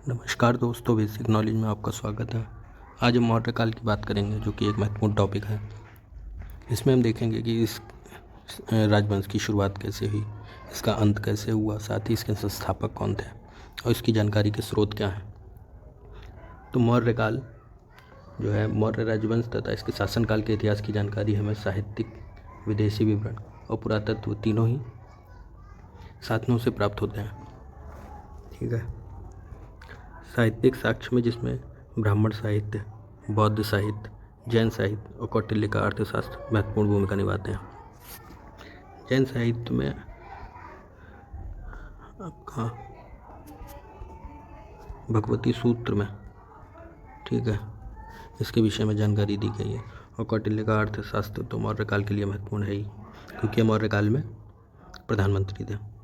नमस्कार दोस्तों, basic knowledge में आपका स्वागत है। आज हम मौर्य काल की बात करेंगे, जो कि एक महत्वपूर्ण टॉपिक है। इसमें हम देखेंगे कि इस राजवंश की शुरुआत कैसे हुई, इसका अंत कैसे हुआ, साथ ही इसके संस्थापक कौन थे और इसकी जानकारी के स्रोत क्या हैं। तो मौर्य काल जो है, मौर्य राजवंश तथा इसके शासनकाल के इतिहास की जानकारी हमें साहित्यिक, विदेशी विवरण और पुरातत्व तीनों ही साधनों से प्राप्त होते हैं। ठीक है। साहित्यिक साक्ष्य में जिसमें ब्राह्मण साहित्य, बौद्ध साहित्य, जैन साहित्य और कौटिल्य का अर्थशास्त्र महत्वपूर्ण भूमिका निभाते हैं। जैन साहित्य में आपका भगवती सूत्र में, ठीक है, इसके विषय में जानकारी दी गई है। और कौटिल्य का अर्थशास्त्र तो मौर्य काल के लिए महत्वपूर्ण है ही, क्योंकि मौर्य काल में प्रधानमंत्री थे।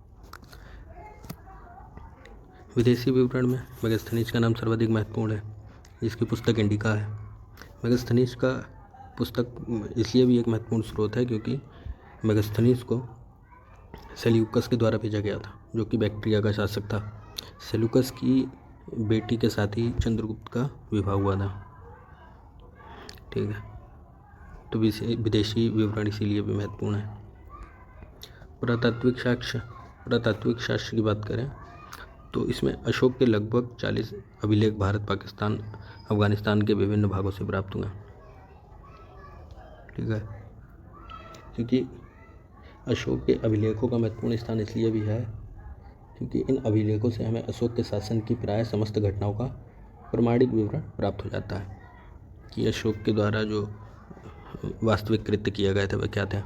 विदेशी विवरण में मेगास्थनीज का नाम सर्वाधिक महत्वपूर्ण है, जिसकी पुस्तक इंडिका है। मेगास्थनीज का पुस्तक इसलिए भी एक महत्वपूर्ण स्रोत है क्योंकि मेगास्थनीज को सेल्यूकस के द्वारा भेजा गया था, जो कि बैक्ट्रिया का शासक था। सेल्यूकस की बेटी के साथ ही चंद्रगुप्त का विवाह हुआ था। ठीक है। तो विदेशी विवरण इसीलिए भी महत्वपूर्ण है। पुरातात्विक शास्त्र की बात करें तो इसमें अशोक के लगभग 40 अभिलेख भारत, पाकिस्तान, अफगानिस्तान के विभिन्न भागों से प्राप्त हुए। ठीक है। क्योंकि अशोक के अभिलेखों का महत्वपूर्ण स्थान इसलिए भी है क्योंकि इन अभिलेखों से हमें अशोक के शासन की प्राय समस्त घटनाओं का प्रमाणिक विवरण प्राप्त हो जाता है कि अशोक के द्वारा जो वास्तविक कृत्य किए गए थे वह क्या थे।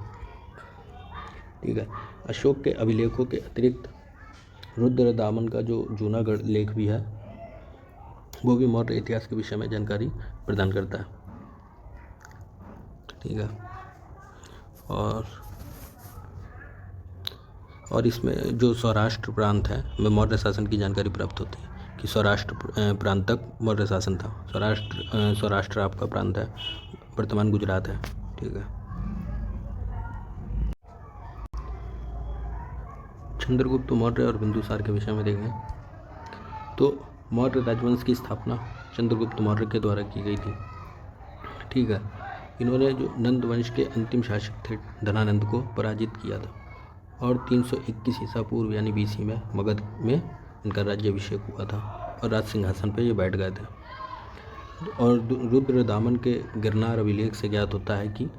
ठीक है। अशोक के अभिलेखों के अतिरिक्त रुद्रदामन का जो जूनागढ़ लेख भी है, वो भी मौर्य इतिहास के विषय में जानकारी प्रदान करता है। ठीक है। और इसमें जो सौराष्ट्र प्रांत है में मौर्य शासन की जानकारी प्राप्त होती है कि सौराष्ट्र प्रांत तक मौर्य शासन था। सौराष्ट्र आपका प्रांत है, वर्तमान गुजरात है। ठीक है। चंद्रगुप्त मौर्य और बिंदुसार के विषय में देखें तो मौर्य राजवंश की स्थापना चंद्रगुप्त मौर्य के द्वारा की गई थी। ठीक है। इन्होंने जो नंद वंश के अंतिम शासक थे धनानंद को पराजित किया था और 321 ईसा पूर्व यानी BC में मगध में इनका राज्याभिषेक हुआ था और राज सिंहासन पर ये बैठ गए थे। और रुद्रदामन के गिरनार अभिलेख से ज्ञात होता है कि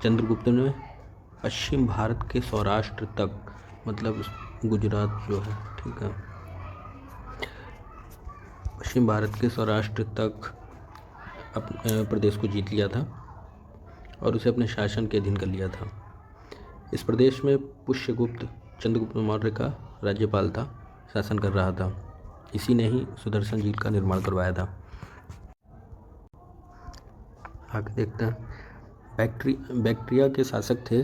चंद्रगुप्त ने पश्चिम भारत के सौराष्ट्र तक, मतलब गुजरात जो है, ठीक है, पश्चिम भारत के सौराष्ट्र तक अपने प्रदेश को जीत लिया था और उसे अपने शासन के अधीन कर लिया था। इस प्रदेश में पुष्यगुप्त चंद्रगुप्त मौर्य का राज्यपाल था, शासन कर रहा था। इसी ने ही सुदर्शन झील का निर्माण करवाया था। आगे देखते हैं। बैक्ट्रिया के शासक थे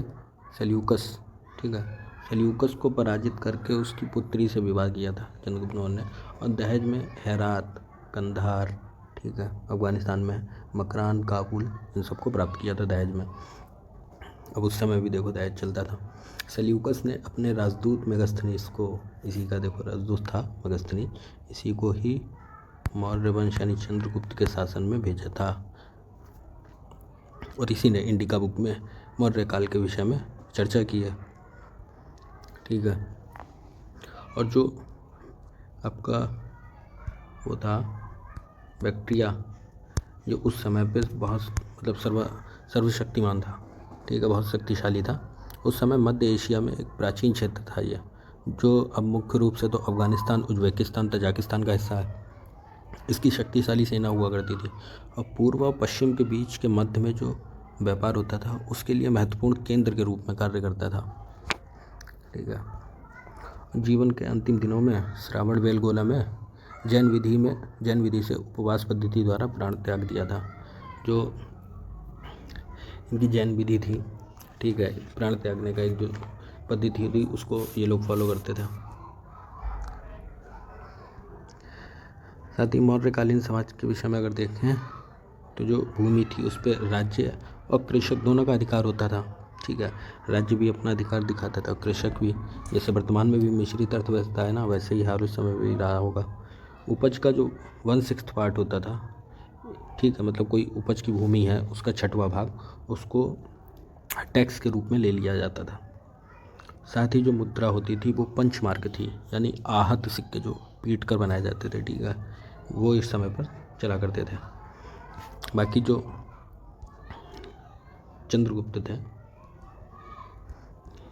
सेल्यूकस। ठीक है। सेल्यूकस को पराजित करके उसकी पुत्री से विवाह किया था चंद्रगुप्त मौर्य ने, और दहेज में हेरात, कंधार, ठीक है, अफगानिस्तान में मकरान, काबुल, इन सबको प्राप्त किया था दहेज में। अब उस समय भी देखो दहेज चलता था। सेल्यूकस ने अपने राजदूत मेगास्थनीज को, इसी का देखो राजदूत था मेगास्थनी, इसी को ही मौर्य वंश यानी चंद्रगुप्त के शासन में भेजा था और इसी ने इंडिका बुक में मौर्य काल के विषय में चर्चा की है। ठीक है। और जो आपका वो था बैक्ट्रिया, जो उस समय पे बहुत मतलब सर्वशक्तिमान था। ठीक है, बहुत शक्तिशाली था। उस समय मध्य एशिया में एक प्राचीन क्षेत्र था ये, जो अब मुख्य रूप से तो अफगानिस्तान, उज्बेकिस्तान, तजाकिस्तान का हिस्सा है। इसकी शक्तिशाली सेना हुआ करती थी और पूर्व और पश्चिम के बीच के मध्य में जो व्यापार होता था उसके लिए महत्वपूर्ण केंद्र के रूप में कार्य करता था। ठीक है। जीवन के अंतिम दिनों में श्रावण बेलगोला में जैन विधि से उपवास पद्धति द्वारा प्राण त्याग दिया था। जो इनकी जैन विधि थी, ठीक है, प्राण त्यागने का एक जो पद्धति थी उसको ये लोग फॉलो करते थे। साथ ही मौर्यकालीन समाज के विषय में अगर देखें तो जो भूमि थी उस पर राज्य और कृषक दोनों का अधिकार होता था। ठीक है। राज्य भी अपना अधिकार दिखाता था, कृषक भी। जैसे वर्तमान में भी मिश्रित अर्थव्यवस्था है ना, वैसे ही हाल उस समय भी रहा होगा। उपज का जो 1/6 पार्ट होता था, ठीक है, मतलब कोई उपज की भूमि है उसका 6वां भाग उसको टैक्स के रूप में ले लिया जाता था। साथ ही जो मुद्रा होती थी वो पंचमार्क थी, यानी आहत सिक्के जो पीट कर बनाए जाते थे, ठीक है, वो इस समय पर चला करते थे। बाकी जो चंद्रगुप्त थे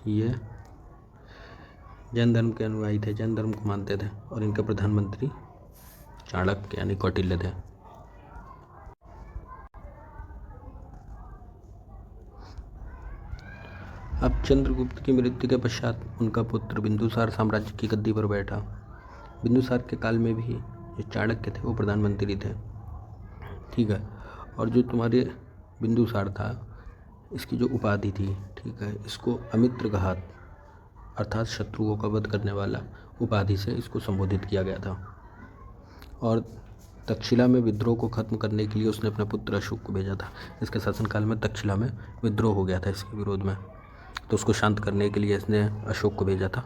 ये जैन धर्म के अनुयायी थे, जैन धर्म को मानते थे, और इनके प्रधानमंत्री चाणक्य यानी कौटिल्य थे। अब चंद्रगुप्त की मृत्यु के पश्चात उनका पुत्र बिंदुसार साम्राज्य की गद्दी पर बैठा। बिंदुसार के काल में भी जो चाणक्य थे वो प्रधानमंत्री थे, ठीक है। और जो तुम्हारे बिंदुसार था, इसकी जो उपाधि थी, ठीक है, इसको अमित्रघात अर्थात शत्रुओं का वध करने वाला उपाधि से इसको संबोधित किया गया था। और तक्षशिला में विद्रोह को खत्म करने के लिए उसने अपने पुत्र अशोक को भेजा था। इसके शासनकाल में तक्षशिला में विद्रोह हो गया था इसके विरोध में, तो उसको शांत करने के लिए इसने अशोक को भेजा था।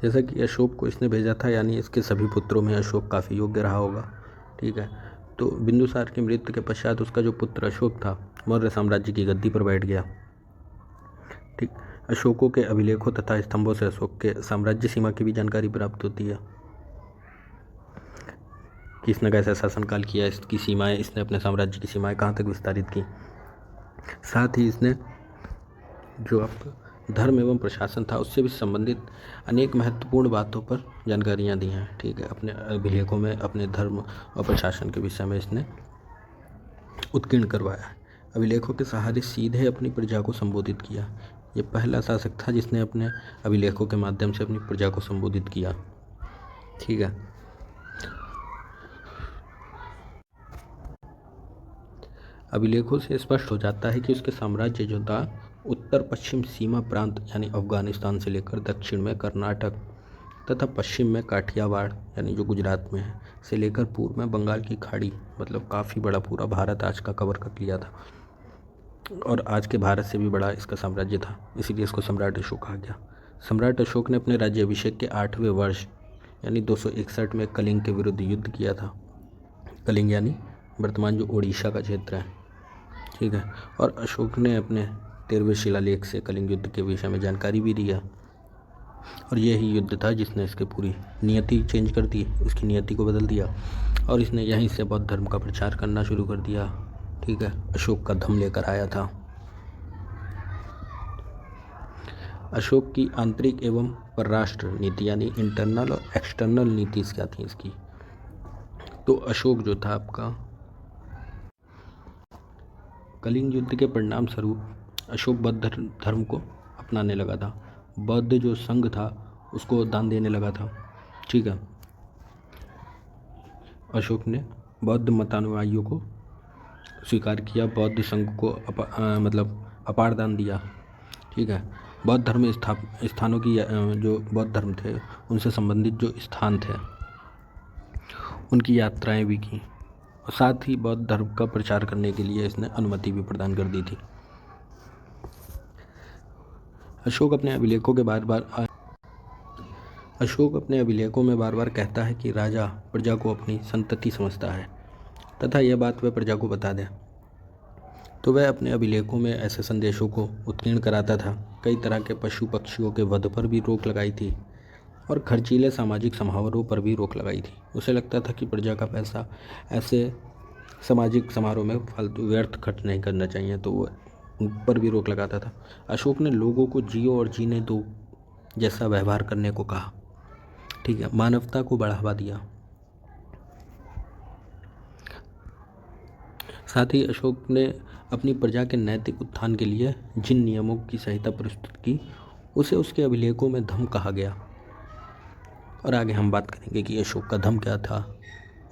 जैसा कि अशोक को इसने भेजा था, यानी इसके सभी पुत्रों में अशोक काफ़ी योग्य रहा होगा, ठीक है। तो बिंदुसार की मृत्यु के पश्चात उसका जो पुत्र अशोक था मौर्य साम्राज्य की गद्दी पर बैठ गया, ठीक। अशोकों के अभिलेखों तथा स्तंभों से अशोक के साम्राज्य सीमा की भी जानकारी प्राप्त होती है कि इसने कैसा शासनकाल किया, इसकी सीमाएं, इसने अपने साम्राज्य की सीमाएं कहाँ तक विस्तारित की। साथ ही इसने जो आपका धर्म एवं प्रशासन था उससे भी संबंधित अनेक महत्वपूर्ण बातों पर जानकारियाँ दी हैं, ठीक है। अपने अभिलेखों में अपने धर्म और प्रशासन के विषय में इसने उत्कीर्ण करवाया है। अभिलेखों के सहारे सीधे अपनी प्रजा को संबोधित किया। ये पहला शासक था जिसने अपने अभिलेखों के माध्यम से अपनी प्रजा को संबोधित किया, ठीक है। अभिलेखों से स्पष्ट हो जाता है कि उसके साम्राज्य जो था उत्तर पश्चिम सीमा प्रांत यानी अफगानिस्तान से लेकर दक्षिण में कर्नाटक तथा पश्चिम में काठियावाड़ यानी जो गुजरात में है से लेकर पूर्व में बंगाल की खाड़ी, मतलब काफ़ी बड़ा पूरा भारत आज का कवर कर लिया था, और आज के भारत से भी बड़ा इसका साम्राज्य था, इसीलिए इसको सम्राट अशोक कहा गया। सम्राट अशोक ने अपने राज्याभिषेक के 8वें वर्ष यानी 261 में कलिंग के विरुद्ध युद्ध किया था। कलिंग यानी वर्तमान जो उड़ीसा का क्षेत्र है, ठीक है। और अशोक ने अपने 13वें शिलालेख से कलिंग युद्ध के विषय में जानकारी भी दिया, और यही युद्ध था जिसने इसकी पूरी नियति चेंज कर दी, इसकी नियति को बदल दिया, और इसने यहीं से बौद्ध धर्म का प्रचार करना शुरू कर दिया, ठीक है। अशोक का धम्म लेकर आया था। अशोक की आंतरिक एवं परराष्ट्र नीति यानी इंटरनल और एक्सटर्नल नीति क्या थी इसकी, तो अशोक जो था आपका कलिंग युद्ध के परिणाम स्वरूप अशोक बौद्ध धर्म को अपनाने लगा था। बौद्ध जो संघ था उसको दान देने लगा था, ठीक है। अशोक ने बौद्ध मतानुयायियों को स्वीकार किया, बौद्ध संघ को मतलब अपार दान दिया, ठीक है। बौद्ध धर्म स्थानों की जो बौद्ध धर्म थे उनसे संबंधित जो स्थान थे उनकी यात्राएं भी की, और साथ ही बौद्ध धर्म का प्रचार करने के लिए इसने अनुमति भी प्रदान कर दी थी। अशोक अपने अभिलेखों में बार बार कहता है कि राजा प्रजा को अपनी संतति समझता है तथा यह बात वह प्रजा को बता दे, तो वह अपने अभिलेखों में ऐसे संदेशों को उत्कीर्ण कराता था। कई तरह के पशु पक्षियों के वध पर भी रोक लगाई थी, और खर्चीले सामाजिक समारोह पर भी रोक लगाई थी। उसे लगता था कि प्रजा का पैसा ऐसे सामाजिक समारोह में फालतू व्यर्थ खर्च नहीं करना चाहिए, तो वो उन पर भी रोक लगाता था। अशोक ने लोगों को जियो और जीने दो जैसा व्यवहार करने को कहा, ठीक है, मानवता को बढ़ावा दिया। साथ ही अशोक ने अपनी प्रजा के नैतिक उत्थान के लिए जिन नियमों की संहिता प्रस्तुत की उसे उसके अभिलेखों में धम्म कहा गया। और आगे हम बात करेंगे कि अशोक का धम्म क्या था,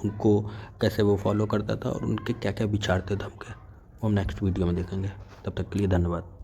उनको कैसे वो फॉलो करता था और उनके क्या क्या विचार थे धम्म के, वो हम नेक्स्ट वीडियो में देखेंगे। तब तक के लिए धन्यवाद।